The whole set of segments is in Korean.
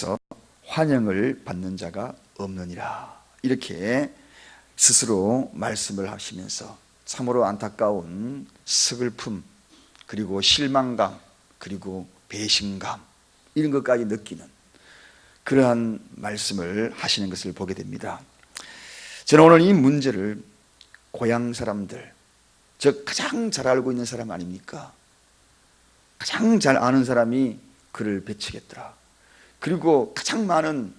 앞에서 환영을 받는 자가 없느니라. 이렇게 스스로 말씀을 하시면서 참으로 안타까운 슬픔, 그리고 실망감, 그리고 배신감, 이런 것까지 느끼는 그러한 말씀을 하시는 것을 보게 됩니다. 저는 오늘 이 문제를 고향 사람들, 즉 가장 잘 알고 있는 사람 아닙니까? 가장 잘 아는 사람이 그를 배척했더라. 그리고 가장 많은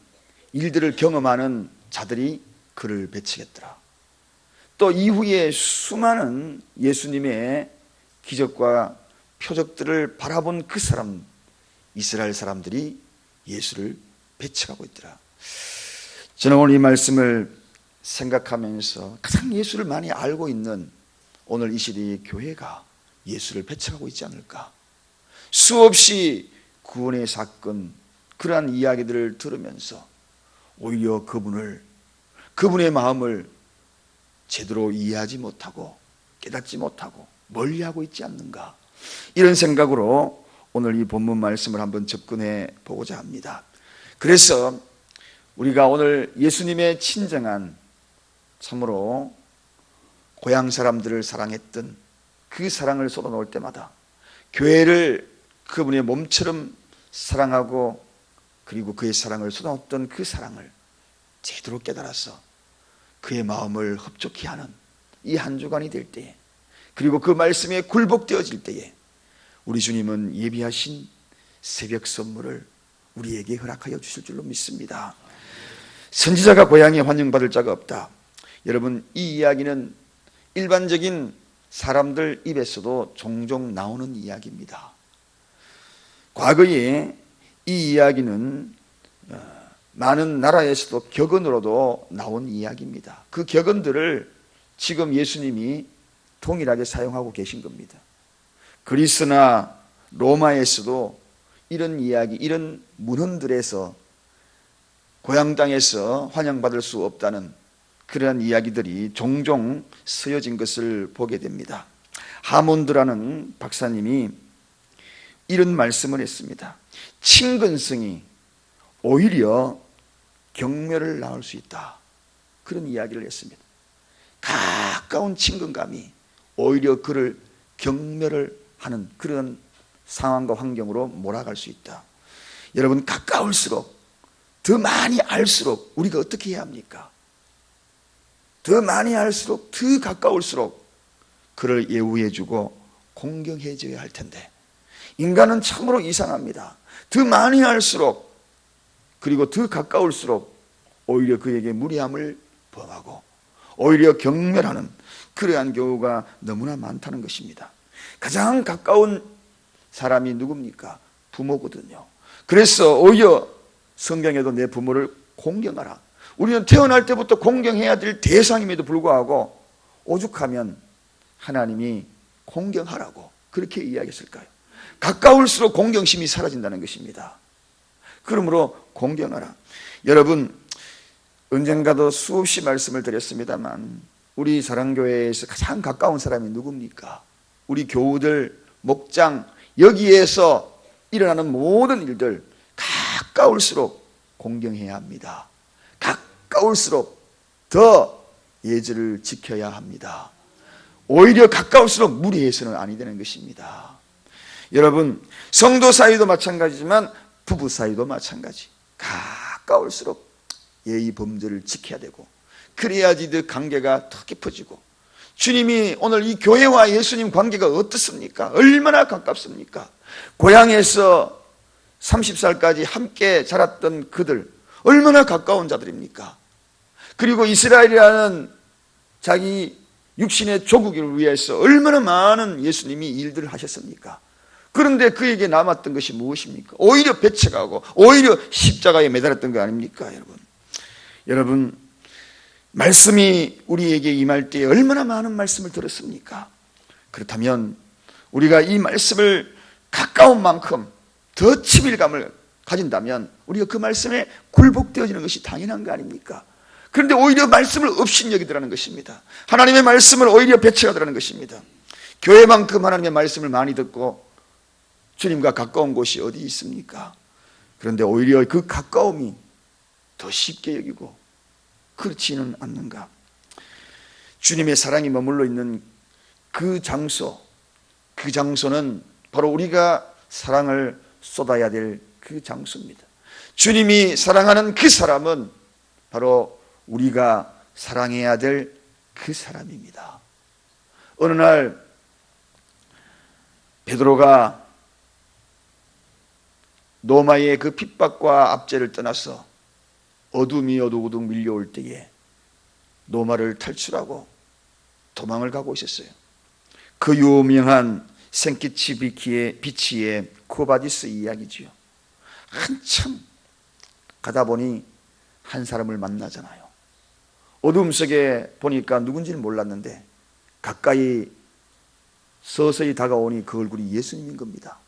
일들을 경험하는 자들이 그를 배척했더라. 또 이후에 수많은 예수님의 기적과 표적들을 바라본 그 사람, 이스라엘 사람들이 예수를 배척하고 있더라. 저는 오늘 이 말씀을 생각하면서 가장 예수를 많이 알고 있는 오늘 이 시대의 교회가 예수를 배척하고 있지 않을까. 수없이 구원의 사건, 그러한 이야기들을 들으면서 오히려 그분의 마음을 제대로 이해하지 못하고 깨닫지 못하고 멀리하고 있지 않는가, 이런 생각으로 오늘 이 본문 말씀을 한번 접근해 보고자 합니다. 그래서 우리가 오늘 예수님의 친정한, 참으로 고향 사람들을 사랑했던 그 사랑을 쏟아놓을 때마다 교회를 그분의 몸처럼 사랑하고 그리고 그의 사랑을 쏟아놓던 그 사랑을 제대로 깨달아서 그의 마음을 흡족히 하는 이 한 주간이 될 때에, 그리고 그 말씀에 굴복되어질 때에 우리 주님은 예비하신 새벽 선물을 우리에게 허락하여 주실 줄로 믿습니다. 선지자가 고향에 환영받을 자가 없다. 여러분, 이 이야기는 일반적인 사람들 입에서도 종종 나오는 이야기입니다. 과거에 이 이야기는 많은 나라에서도 격언으로도 나온 이야기입니다. 그 격언들을 지금 예수님이 동일하게 사용하고 계신 겁니다. 그리스나 로마에서도 이런 이야기, 이런 문헌들에서 고향 땅에서 환영받을 수 없다는 그러한 이야기들이 종종 쓰여진 것을 보게 됩니다. 하몬드라는 박사님이 이런 말씀을 했습니다. 친근성이 오히려 경멸을 낳을 수 있다, 그런 이야기를 했습니다. 가까운 친근감이 오히려 그를 경멸을 하는 그런 상황과 환경으로 몰아갈 수 있다. 여러분, 가까울수록, 더 많이 알수록 우리가 어떻게 해야 합니까? 더 많이 알수록, 더 가까울수록 그를 예우해주고 공경해줘야 할 텐데, 인간은 참으로 이상합니다. 더 많이 알수록, 그리고 더 가까울수록 오히려 그에게 무례함을 범하고 오히려 경멸하는 그러한 경우가 너무나 많다는 것입니다. 가장 가까운 사람이 누굽니까? 부모거든요. 그래서 오히려 성경에도 내 부모를 공경하라. 우리는 태어날 때부터 공경해야 될 대상임에도 불구하고 오죽하면 하나님이 공경하라고 그렇게 이야기했을까요? 가까울수록 공경심이 사라진다는 것입니다. 그러므로 공경하라. 여러분, 언젠가도 수없이 말씀을 드렸습니다만 우리 사랑교회에서 가장 가까운 사람이 누굽니까? 우리 교우들, 목장, 여기에서 일어나는 모든 일들 가까울수록 공경해야 합니다. 가까울수록 더 예절을 지켜야 합니다. 오히려 가까울수록 무리해서는 아니 되는 것입니다. 여러분, 성도 사이도 마찬가지지만 부부 사이도 마찬가지. 가까울수록 예의 범절을 지켜야 되고, 그래야지 그 관계가 더 깊어지고, 주님이 오늘 이 교회와 예수님 관계가 어떻습니까? 얼마나 가깝습니까? 고향에서 30살까지 함께 자랐던 그들, 얼마나 가까운 자들입니까? 그리고 이스라엘이라는 자기 육신의 조국을 위해서 얼마나 많은 예수님이 일들을 하셨습니까? 그런데 그에게 남았던 것이 무엇입니까? 오히려 배척하고 오히려 십자가에 매달았던 거 아닙니까? 여러분, 말씀이 우리에게 임할 때 얼마나 많은 말씀을 들었습니까? 그렇다면 우리가 이 말씀을 가까운 만큼 더 친밀감을 가진다면 우리가 그 말씀에 굴복되어지는 것이 당연한 거 아닙니까? 그런데 오히려 말씀을 업신여기더라는 것입니다. 하나님의 말씀을 오히려 배척하더라는 것입니다. 교회만큼 하나님의 말씀을 많이 듣고 주님과 가까운 곳이 어디 있습니까? 그런데 오히려 그 가까움이 더 쉽게 여기고 그렇지는 않는가? 주님의 사랑이 머물러 있는 그 장소는 바로 우리가 사랑을 쏟아야 될 그 장소입니다. 주님이 사랑하는 그 사람은 바로 우리가 사랑해야 될 그 사람입니다. 어느 날 베드로가 로마의 그 핍박과 압제를 떠나서 어둠이 어둑어둑 밀려올 때에 로마를 탈출하고 도망을 가고 있었어요. 그 유명한 생키치 비치의 쿠바디스 이야기지요. 한참 가다 보니 한 사람을 만나잖아요. 어둠 속에 보니까 누군지는 몰랐는데 가까이 서서히 다가오니 그 얼굴이 예수님인 겁니다.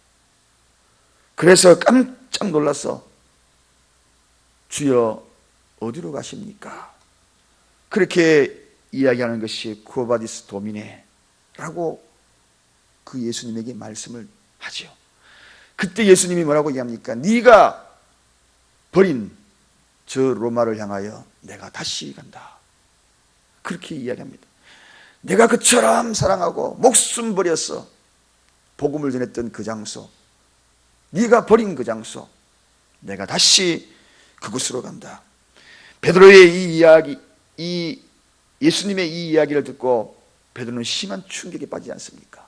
그래서 깜짝 놀라서 주여 어디로 가십니까? 그렇게 이야기하는 것이 쿠바디스 도미네라고 그 예수님에게 말씀을 하죠. 그때 예수님이 뭐라고 얘기합니까? 네가 버린 저 로마를 향하여 내가 다시 간다. 그렇게 이야기합니다. 내가 그처럼 사랑하고 목숨 버려서 복음을 전했던 그 장소, 네가 버린 그 장소, 내가 다시 그곳으로 간다. 베드로의 이 이야기, 예수님의 이 이야기를 듣고 베드로는 심한 충격에 빠지지 않습니까?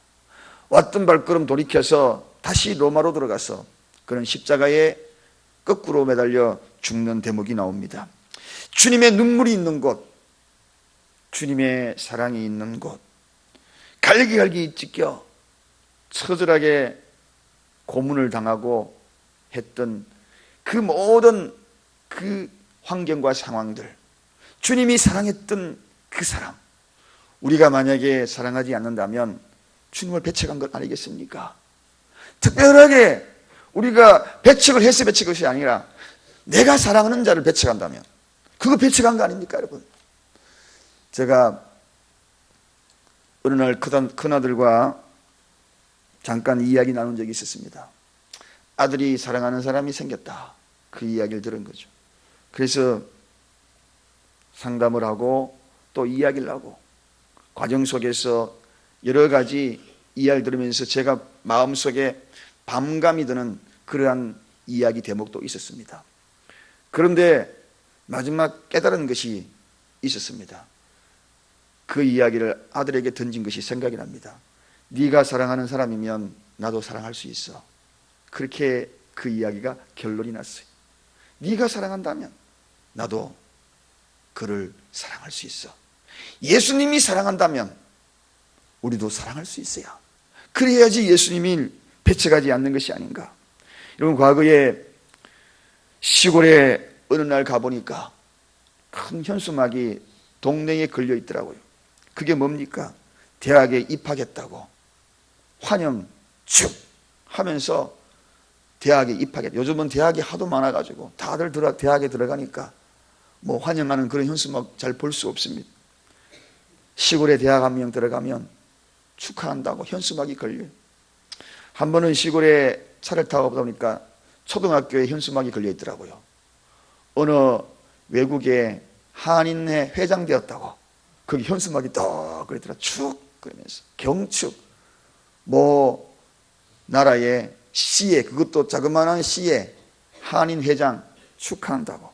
왔던 발걸음 돌이켜서 다시 로마로 들어가서 그는 십자가에 거꾸로 매달려 죽는 대목이 나옵니다. 주님의 눈물이 있는 곳, 주님의 사랑이 있는 곳, 갈기갈기 찢겨 처절하게 고문을 당하고 했던 그 모든 그 환경과 상황들, 주님이 사랑했던 그 사람, 우리가 만약에 사랑하지 않는다면 주님을 배척한 것 아니겠습니까? 특별하게 우리가 배척을 해서 배척한 것이 아니라 내가 사랑하는 자를 배척한다면 그거 배척한 거 아닙니까, 여러분? 제가 어느 날 큰아들과 잠깐 이야기 나눈 적이 있었습니다. 아들이 사랑하는 사람이 생겼다. 그 이야기를 들은 거죠. 그래서 상담을 하고 또 이야기를 하고 과정 속에서 여러 가지 이야기를 들으면서 제가 마음속에 반감이 드는 그러한 이야기 대목도 있었습니다. 그런데 마지막 깨달은 것이 있었습니다. 그 이야기를 아들에게 던진 것이 생각이 납니다. 네가 사랑하는 사람이면 나도 사랑할 수 있어. 그렇게 그 이야기가 결론이 났어요. 네가 사랑한다면 나도 그를 사랑할 수 있어. 예수님이 사랑한다면 우리도 사랑할 수 있어요. 그래야지 예수님이 배척하지 않는 것이 아닌가. 여러분, 과거에 시골에 어느 날 가보니까 큰 현수막이 동네에 걸려 있더라고요. 그게 뭡니까? 대학에 입학했다고 환영 축 하면서 대학에 입학했다. 요즘은 대학이 하도 많아가지고 다들 대학에 들어가니까 뭐 환영하는 그런 현수막 잘 볼 수 없습니다. 시골에 대학 한 명 들어가면 축하한다고 현수막이 걸려요. 한 번은 시골에 차를 타고 보니까 초등학교에 현수막이 걸려 있더라고요. 어느 외국에 한인회 회장 되었다고 거기 현수막이 떡 그러더라. 축 그러면서 경축 뭐 나라의 시에, 그것도 자그마한 시에 한인 회장 축하한다고.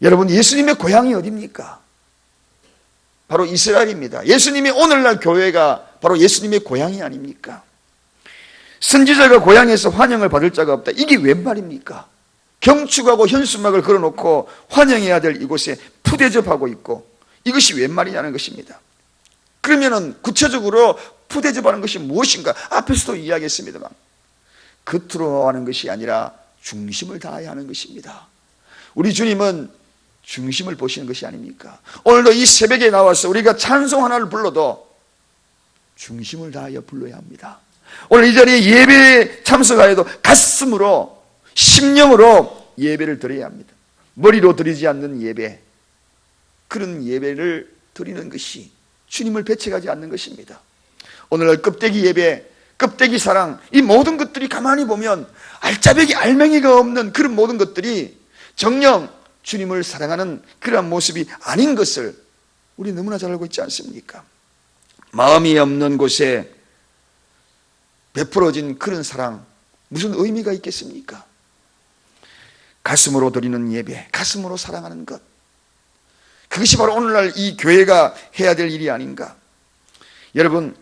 여러분, 예수님의 고향이 어디입니까? 바로 이스라엘입니다. 예수님이 오늘날 교회가 바로 예수님의 고향이 아닙니까? 선지자가 고향에서 환영을 받을 자가 없다. 이게 웬 말입니까? 경축하고 현수막을 걸어놓고 환영해야 될 이곳에 푸대접하고 있고 이것이 웬 말이냐는 것입니다. 그러면은 구체적으로 푸대접하는 것이 무엇인가? 앞에서도 이야기했습니다만 겉으로 하는 것이 아니라 중심을 다해야 하는 것입니다. 우리 주님은 중심을 보시는 것이 아닙니까? 오늘도 이 새벽에 나와서 우리가 찬송 하나를 불러도 중심을 다하여 불러야 합니다. 오늘 이 자리에 예배에 참석하여도 가슴으로 심령으로 예배를 드려야 합니다. 머리로 드리지 않는 예배, 그런 예배를 드리는 것이 주님을 배척하지 않는 것입니다. 오늘날 껍데기 예배, 껍데기 사랑, 이 모든 것들이 가만히 보면 알짜배기 알맹이가 없는 그런 모든 것들이 정녕 주님을 사랑하는 그러한 모습이 아닌 것을 우리 너무나 잘 알고 있지 않습니까? 마음이 없는 곳에 베풀어진 그런 사랑, 무슨 의미가 있겠습니까? 가슴으로 드리는 예배, 가슴으로 사랑하는 것, 그것이 바로 오늘날 이 교회가 해야 될 일이 아닌가. 여러분,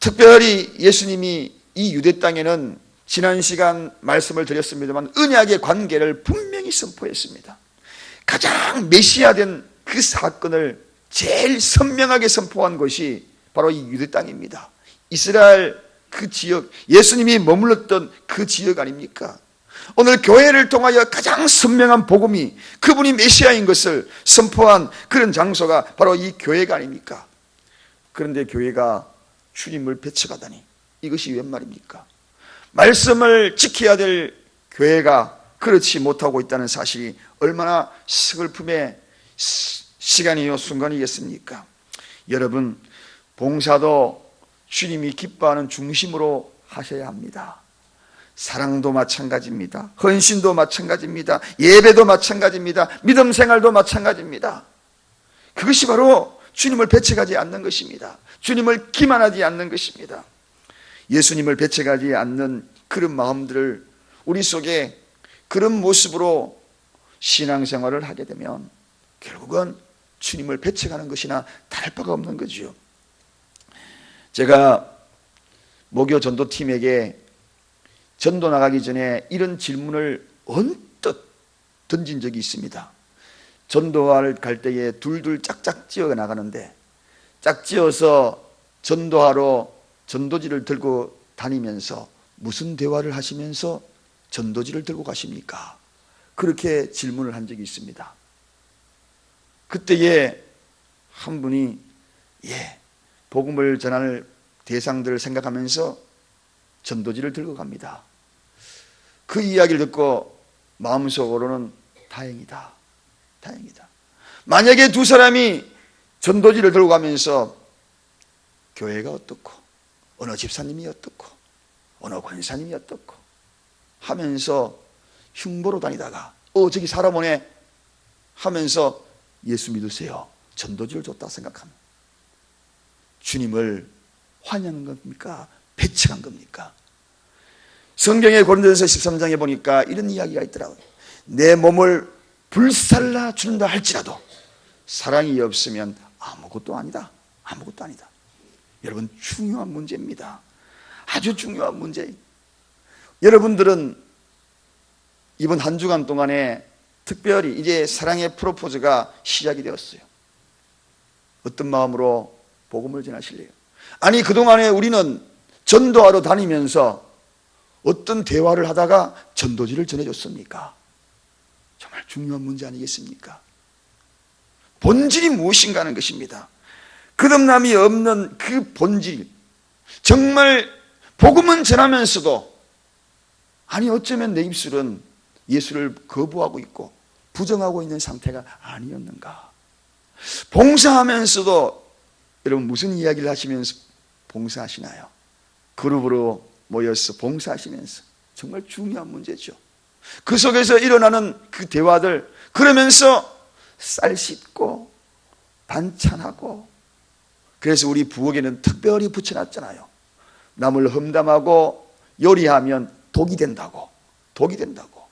특별히 예수님이 이 유대 땅에는 지난 시간 말씀을 드렸습니다만 언약의 관계를 분명히 선포했습니다. 가장 메시아된 그 사건을 제일 선명하게 선포한 것이 바로 이 유대 땅입니다. 이스라엘 그 지역, 예수님이 머물렀던 그 지역 아닙니까? 오늘 교회를 통하여 가장 선명한 복음이 그분이 메시아인 것을 선포한 그런 장소가 바로 이 교회가 아닙니까? 그런데 교회가 주님을 배척하다니, 이것이 웬 말입니까? 말씀을 지켜야 될 교회가 그렇지 못하고 있다는 사실이 얼마나 슬픔의 시간이요 순간이겠습니까? 여러분, 봉사도 주님이 기뻐하는 중심으로 하셔야 합니다. 사랑도 마찬가지입니다. 헌신도 마찬가지입니다. 예배도 마찬가지입니다. 믿음 생활도 마찬가지입니다. 그것이 바로 주님을 배척하지 않는 것입니다. 주님을 기만하지 않는 것입니다. 예수님을 배척하지 않는 그런 마음들을 우리 속에 그런 모습으로 신앙생활을 하게 되면 결국은 주님을 배척하는 것이나 다를 바가 없는 거죠. 제가 모교 전도팀에게 전도 나가기 전에 이런 질문을 언뜻 던진 적이 있습니다. 전도할 갈 때에 둘둘 짝짝 지어 나가는데, 짝지어서 전도하러 전도지를 들고 다니면서 무슨 대화를 하시면서 전도지를 들고 가십니까? 그렇게 질문을 한 적이 있습니다. 그때에 한 분이 복음을 전할 대상들을 생각하면서 전도지를 들고 갑니다. 그 이야기를 듣고 마음속으로는 다행이다, 다행이다. 만약에 두 사람이 전도지를 들고 가면서 교회가 어떻고 어느 집사님이 어떻고 어느 권사님이 어떻고 하면서 흉보로 다니다가 저기 사람 오네 하면서 예수 믿으세요, 전도지를 줬다 생각하면 주님을 환영한 겁니까? 배척한 겁니까? 성경의 고린도전서 13장에 보니까 이런 이야기가 있더라고요. 내 몸을 불살라 준다 할지라도 사랑이 없으면 아무것도 아니다, 아무것도 아니다. 여러분, 중요한 문제입니다. 아주 중요한 문제. 여러분들은 이번 한 주간 동안에 특별히 이제 사랑의 프로포즈가 시작이 되었어요. 어떤 마음으로 복음을 전하실래요? 아니, 그동안에 우리는 전도하러 다니면서 어떤 대화를 하다가 전도지를 전해줬습니까? 정말 중요한 문제 아니겠습니까? 본질이 무엇인가 하는 것입니다. 거듭남이 없는 그 본질, 정말 복음은 전하면서도 아니 어쩌면 내 입술은 예수를 거부하고 있고 부정하고 있는 상태가 아니었는가? 봉사하면서도 여러분 무슨 이야기를 하시면서 봉사하시나요? 그룹으로 모여서 봉사하시면서 정말 중요한 문제죠. 그 속에서 일어나는 그 대화들, 그러면서 쌀 씻고 반찬하고, 그래서 우리 부엌에는 특별히 붙여놨잖아요. 남을 험담하고 요리하면 독이 된다고, 독이 된다고.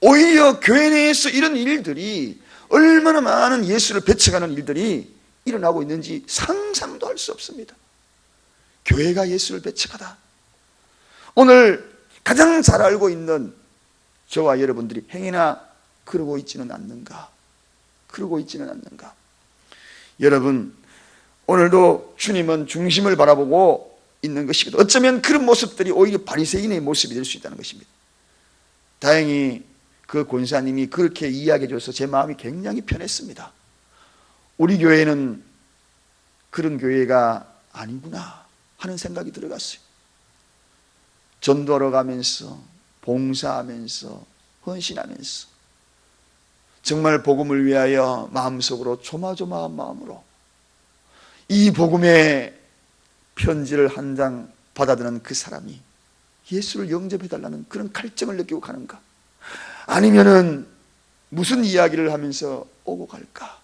오히려 교회 내에서 이런 일들이 얼마나 많은 예수를 배척하는 일들이 일어나고 있는지 상상도 할 수 없습니다. 교회가 예수를 배척하다. 오늘 가장 잘 알고 있는 저와 여러분들이 행여나 그러고 있지는 않는가? 그러고 있지는 않는가? 여러분, 오늘도 주님은 중심을 바라보고 있는 것이거든요. 어쩌면 그런 모습들이 오히려 바리새인의 모습이 될 수 있다는 것입니다. 다행히 그 권사님이 그렇게 이야기해 줘서 제 마음이 굉장히 편했습니다. 우리 교회는 그런 교회가 아니구나 하는 생각이 들어갔어요. 전도하러 가면서 봉사하면서 헌신하면서 정말 복음을 위하여 마음속으로 조마조마한 마음으로 이 복음의 편지를 한 장 받아드는 그 사람이 예수를 영접해달라는 그런 갈증을 느끼고 가는가? 아니면은 무슨 이야기를 하면서 오고 갈까?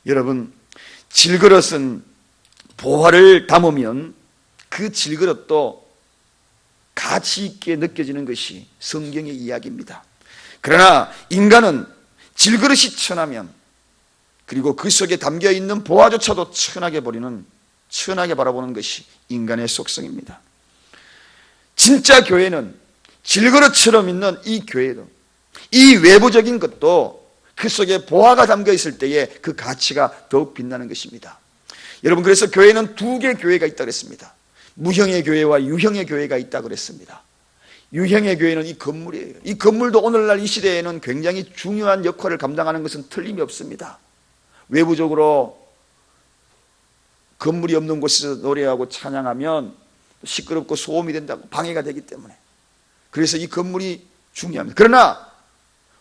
여러분, 질그릇은 보화를 담으면 그 질그릇도 가치 있게 느껴지는 것이 성경의 이야기입니다. 그러나 인간은 질그릇이 천하면, 그리고 그 속에 담겨있는 보화조차도 천하게 바라보는 것이 인간의 속성입니다. 진짜 교회는 질그릇처럼 있는 이 교회도, 이 외부적인 것도 그 속에 보화가 담겨 있을 때에 그 가치가 더욱 빛나는 것입니다. 여러분, 그래서 교회는 두 개의 교회가 있다고 그랬습니다. 무형의 교회와 유형의 교회가 있다고 그랬습니다. 유형의 교회는 이 건물이에요. 이 건물도 오늘날 이 시대에는 굉장히 중요한 역할을 감당하는 것은 틀림이 없습니다. 외부적으로 건물이 없는 곳에서 노래하고 찬양하면 시끄럽고 소음이 된다고, 방해가 되기 때문에. 그래서 이 건물이 중요합니다. 그러나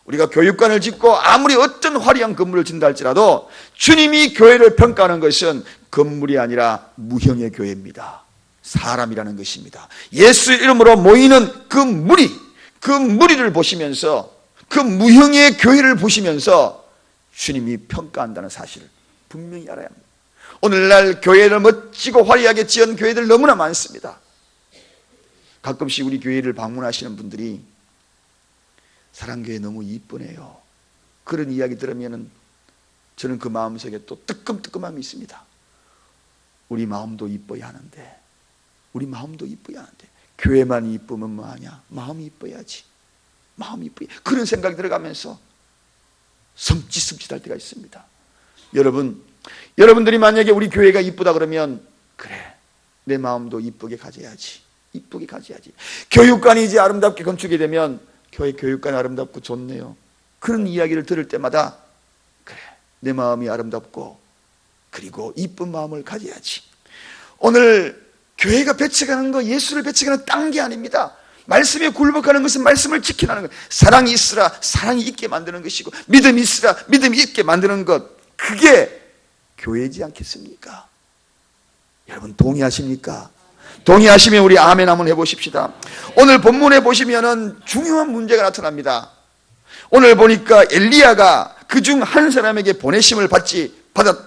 우리가 교육관을 짓고 아무리 어떤 화려한 건물을 짓는다 할지라도 주님이 교회를 평가하는 것은 건물이 아니라 무형의 교회입니다. 사람이라는 것입니다. 예수 이름으로 모이는 그 무리를 보시면서, 그 무형의 교회를 보시면서 주님이 평가한다는 사실을 분명히 알아야 합니다. 오늘날 교회를 멋지고 화려하게 지은 교회들 너무나 많습니다. 가끔씩 우리 교회를 방문하시는 분들이 사랑교회 너무 이쁘네요, 그런 이야기 들으면 저는 그 마음속에 또 뜨끔뜨끔함이 있습니다. 우리 마음도 이뻐야 하는데, 교회만 이쁘면 뭐하냐, 마음이 이뻐야지. 그런 생각이 들어가면서 섬찟할 때가 있습니다. 여러분들이 만약에 우리 교회가 이쁘다 그러면, 그래, 내 마음도 이쁘게 가져야지. 교육관이 이제 아름답게 건축이 되면, 교육관이 아름답고 좋네요, 그런 이야기를 들을 때마다, 그래, 내 마음이 아름답고 그리고 이쁜 마음을 가져야지. 오늘 교회가 배척하는 거, 예수를 배척하는 딴 게 아닙니다. 말씀에 굴복하는 것은 말씀을 지키라는 것, 사랑이 있으라 사랑이 있게 만드는 것이고, 믿음이 있으라 믿음이 있게 만드는 것, 그게 교회지 않겠습니까? 여러분, 동의하십니까? 동의하시면 우리 아멘 한번 해보십시다. 오늘 본문에 보시면은 중요한 문제가 나타납니다. 오늘 보니까 엘리야가 그중 한 사람에게 보내심을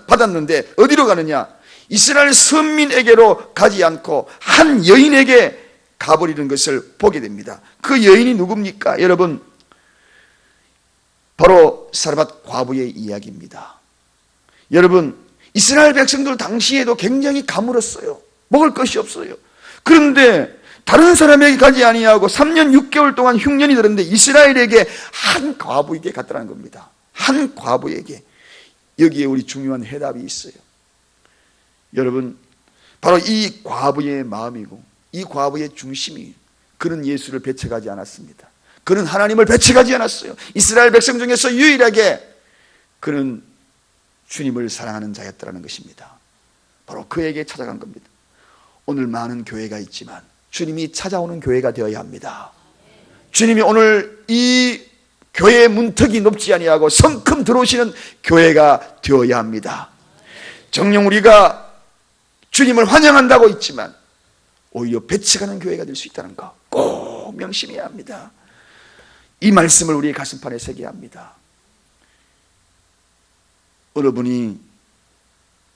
받았는데 어디로 가느냐? 이스라엘 선민에게로 가지 않고 한 여인에게 가버리는 것을 보게 됩니다. 그 여인이 누굽니까? 여러분, 바로 사르밧 과부의 이야기입니다. 여러분, 이스라엘 백성들 당시에도 굉장히 가물었어요. 먹을 것이 없어요. 그런데 다른 사람에게 가지 아니하고 3년 6개월 동안 흉년이 들었는데 이스라엘에게 한 과부에게 갔다는 겁니다. 한 과부에게. 여기에 우리 중요한 해답이 있어요. 여러분, 바로 이 과부의 마음이고 이 과부의 중심이, 그는 예수를 배척하지 않았습니다. 그는 하나님을 배척하지 않았어요. 이스라엘 백성 중에서 유일하게 그는 주님을 사랑하는 자였다는 것입니다. 바로 그에게 찾아간 겁니다. 오늘 많은 교회가 있지만 주님이 찾아오는 교회가 되어야 합니다. 주님이 오늘 이 교회의 문턱이 높지 아니하고 성큼 들어오시는 교회가 되어야 합니다. 정녕 우리가 주님을 환영한다고 있지만 오히려 배척하는 교회가 될 수 있다는 거 꼭 명심해야 합니다. 이 말씀을 우리의 가슴판에 새겨야 합니다. 여러분이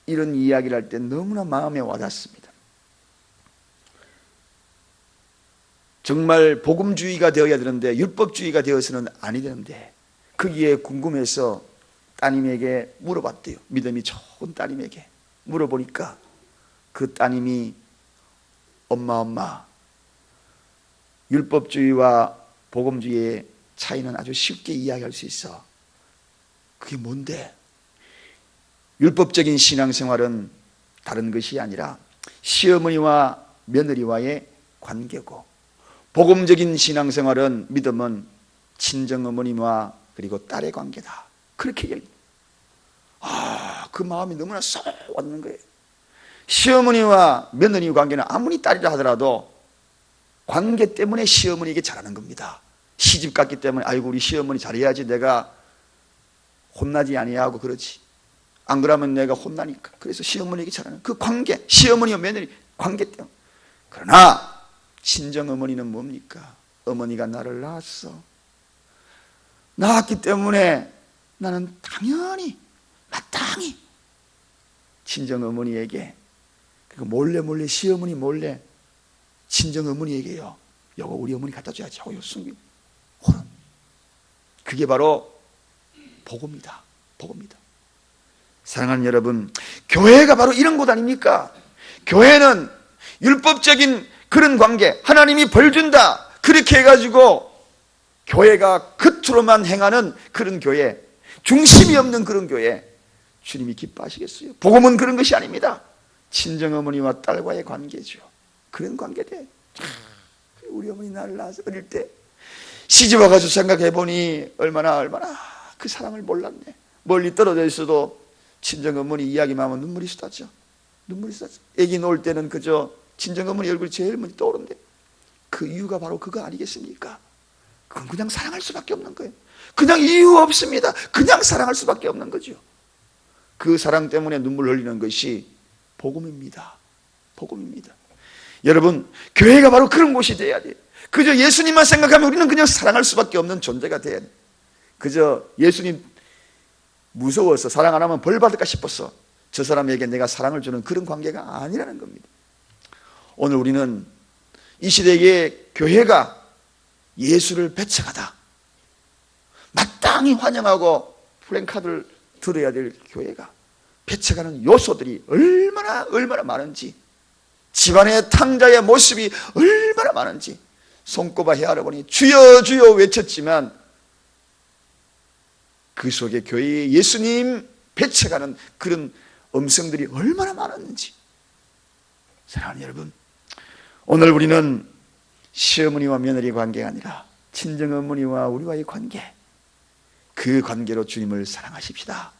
이런 이야기를 할 때 너무나 마음에 와닿습니다. 정말 복음주의가 되어야 되는데 율법주의가 되어서는 아니 되는데, 거기에 궁금해서 따님에게 물어봤대요. 믿음이 좋은 따님에게 물어보니까 그 따님이 엄마, 율법주의와 복음주의의 차이는 아주 쉽게 이야기할 수 있어. 그게 뭔데? 율법적인 신앙생활은 다른 것이 아니라 시어머니와 며느리와의 관계고, 복음적인 신앙생활은, 믿음은 친정어머니와 그리고 딸의 관계다. 그렇게 얘기해요. 그 마음이 너무나 쏙 왔는 거예요. 시어머니와 며느리 관계는 아무리 딸이라 하더라도 관계 때문에 시어머니에게 잘하는 겁니다. 시집 갔기 때문에 아이고 우리 시어머니 잘해야지 내가 혼나지 아니하고 그러지, 안 그러면 내가 혼나니까. 그래서 시어머니에게 잘하는 그 관계, 시어머니와 며느리 관계 때문에. 그러나 친정 어머니는 뭡니까? 어머니가 나를 낳았어. 낳았기 때문에 나는 당연히 마땅히 친정 어머니에게, 그리고 몰래 시어머니 몰래 친정 어머니에게요, 여보 우리 어머니 갖다 줘야지 하고 숨기고 호른. 그게 바로 복음입니다. 복음입니다. 사랑하는 여러분, 교회가 바로 이런 곳 아닙니까? 교회는 율법적인 그런 관계, 하나님이 벌 준다 그렇게 해가지고 교회가 겉으로만 행하는 그런 교회, 중심이 없는 그런 교회, 주님이 기뻐하시겠어요? 복음은 그런 것이 아닙니다. 친정어머니와 딸과의 관계죠. 그런 관계돼. 우리 어머니 나를 낳아서 어릴 때 시집와가지고 생각해보니 얼마나 그 사랑을 몰랐네. 멀리 떨어져 있어도 친정어머니 이야기만 하면 눈물이 쏟아져. 애기 놓을 때는 그저 친정어머니 얼굴이 제일 먼저 떠오른대. 그 이유가 바로 그거 아니겠습니까? 그건 그냥 사랑할 수밖에 없는 거예요. 그냥 이유 없습니다. 그냥 사랑할 수밖에 없는 거죠. 그 사랑 때문에 눈물 흘리는 것이 복음입니다. 복음입니다. 여러분, 교회가 바로 그런 곳이 돼야 돼요. 그저 예수님만 생각하면 우리는 그냥 사랑할 수밖에 없는 존재가 돼야 돼요. 그저 예수님 무서워서 사랑 안 하면 벌 받을까 싶어서 저 사람에게 내가 사랑을 주는 그런 관계가 아니라는 겁니다. 오늘 우리는 이 시대의 교회가 예수를 배척하다, 마땅히 환영하고 플랜카드를 들어야 될 교회가 배척하는 요소들이 얼마나 많은지, 집안의 탕자의 모습이 얼마나 많은지, 손꼽아 헤아려보니 주여 주여 외쳤지만 그 속에 교회의 예수님 배척하는 그런 음성들이 얼마나 많았는지. 사랑하는 여러분, 오늘 우리는 시어머니와 며느리 관계가 아니라 친정어머니와 우리와의 관계, 그 관계로 주님을 사랑하십시다.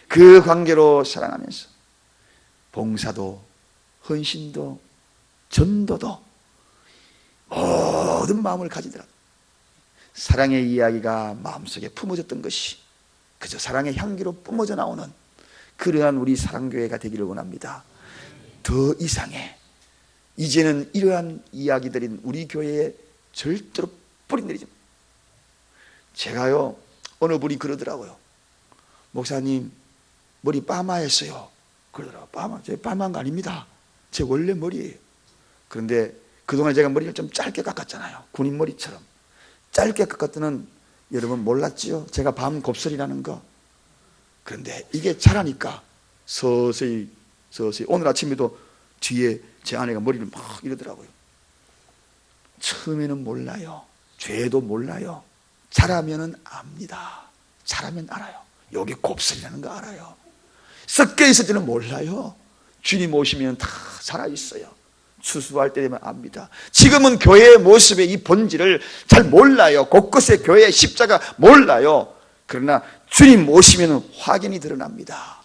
그 관계로 사랑하면서 봉사도, 헌신도, 전도도 모든 마음을 가지더라도 사랑의 이야기가 마음속에 품어졌던 것이 그저 사랑의 향기로 뿜어져 나오는 그러한 우리 사랑교회가 되기를 원합니다. 더 이상의, 이제는 이러한 이야기들인 우리 교회에 절대로 뿌리 내리지 마. 제가요, 어느 분이 그러더라고요. 목사님 머리 파마했어요. 그러더라고요. 파마, 제 파마한 거 아닙니다. 제 원래 머리예요. 그런데 그동안 제가 머리를 좀 짧게 깎았잖아요. 군인 머리처럼 짧게 깎았더니 여러분 몰랐지요? 제가 밤 곱슬이라는 거. 그런데 이게 자라니까 서서히 오늘 아침에도 뒤에 제 아내가 머리를 막 이러더라고요. 처음에는 몰라요. 죄도 몰라요. 자라면은 압니다. 자라면 알아요. 여기 곱슬이라는 거 알아요. 섞여 있을 때는 몰라요. 주님 오시면 다 살아있어요. 추수할 때 되면 압니다. 지금은 교회의 모습의 이 본질을 잘 몰라요. 곳곳에 교회의 십자가 몰라요. 그러나 주님 오시면 확연히 드러납니다.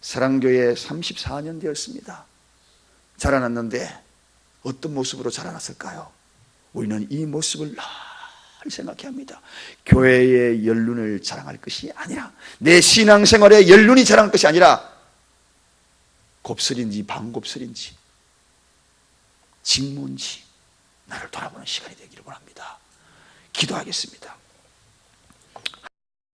사랑교회 34년 되었습니다. 자라났는데 어떤 모습으로 자라났을까요? 우리는 이 모습을 늘 생각해야 합니다. 교회의 연륜을 자랑할 것이 아니라, 내 신앙생활의 연륜이 자랑할 것이 아니라, 곱슬인지 반곱슬인지 직무인지 나를 돌아보는 시간이 되기를 원합니다. 기도하겠습니다.